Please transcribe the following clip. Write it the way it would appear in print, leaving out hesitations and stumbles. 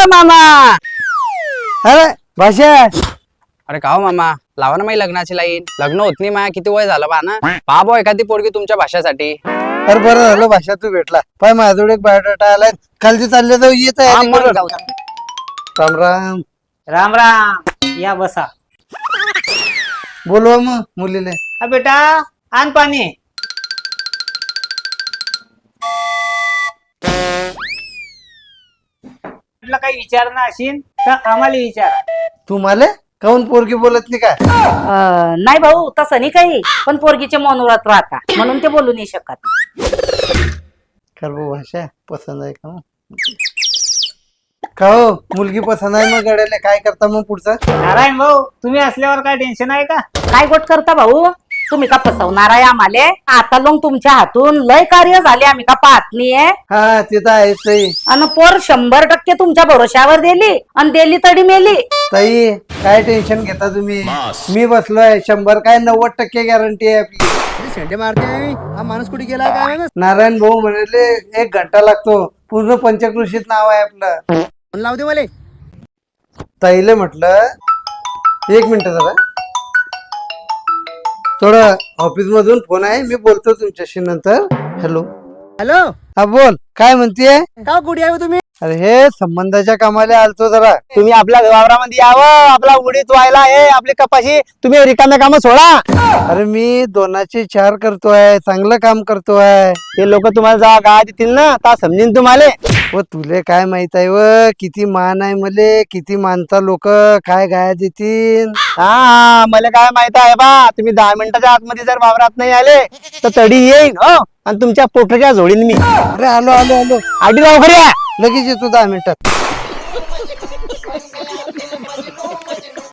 मामा. अरे भाषा अरे का हो मामा, लावा ना माझी लग्नाची लाईन. लग्न होत नाही माया, किती वय झालं बा ना. पहा भाऊ एखादी पोरगी तुमच्या भाषासाठी. अरे बरं झालं भाषा तू भेटला. पाय माझ्याजवळ एक बायोडाटा आलाय. खालची चालले जाऊ येत हा, मग जाऊ. राम राम. राम राम. या बसा. बोलवा मग मुलीले. बेटा आण पाणी. म्हटलं काही विचारणं असेल तर आम्हाला विचारा. तुम्हाला काऊन पोरगी बोलत नाही काय? नाही भाऊ तसं नाही काही, पण पोरगीचे मनोरथ राहता म्हणून ते बोलू नाही शकत. कर भाऊ भाषा पसंत आहे का? का हो मुलगी पसंत आहे मग गड्याला काय करता मग पुढचं? नारायण भाऊ तुम्ही असल्यावर काय टेन्शन आहे का? काय गोट करता भाऊ, तुम्ही का फसवणार आहे आम्हाले? आता लोक तुमच्या हातून लय कार्य झाले, आम्ही का पाहत नाहीये. हा ते तर आहेच ताई. आणि पोर 100% तुमच्या भरोश्यावर दिली आणि दिली तडी मेली. ताई काय टेन्शन घेता तुम्ही? मी बसलोय. 100 काय 90% गॅरंटी आहे आपली. शेंडे मारते हा माणूस कुठे गेला काय माहित? नारायण भाऊ म्हणाले 1 घंटा लागतो. पूर्ण पंचकृषीत नाव आहे आपलं. फोन लावते मला. ताईले म्हटलं 1 मिनिट जरा, थोडं ऑफिस मधून फोन आहे, मी बोलतो तुमच्याशी नंतर. हॅलो हॅलो हा बोल, काय म्हणतीये? का कुठे आहे तुम्ही? अरे हे संबंधाच्या कामाला आलतो जरा. तुम्ही आपल्या वावरामध्ये यावं, आपला उडीत व्हायला आहे, आपली कपाशी. तुम्ही रिकाम्या काम सोडा. अरे मी 2चे 4 करतोय, चांगलं काम करतोय. ते लोक तुम्हाला जेव्हा गाळा देतील ना ता समजेन तुम्हाला. व तुले काय माहित आहे व किती मान आहे मले, किती मानता लोक काय गाया देतील. हा मला काय माहित आहे बा, तुम्ही 10 मिनिटाच्या आतमध्ये जर वावरात नाही आले तर तडी येईन हो, आणि तुमच्या पोटाच्या जोडीन मी. अरे आलो आलो आलो, आडी लवकर या. लगेच येतो 10 मिनिटात.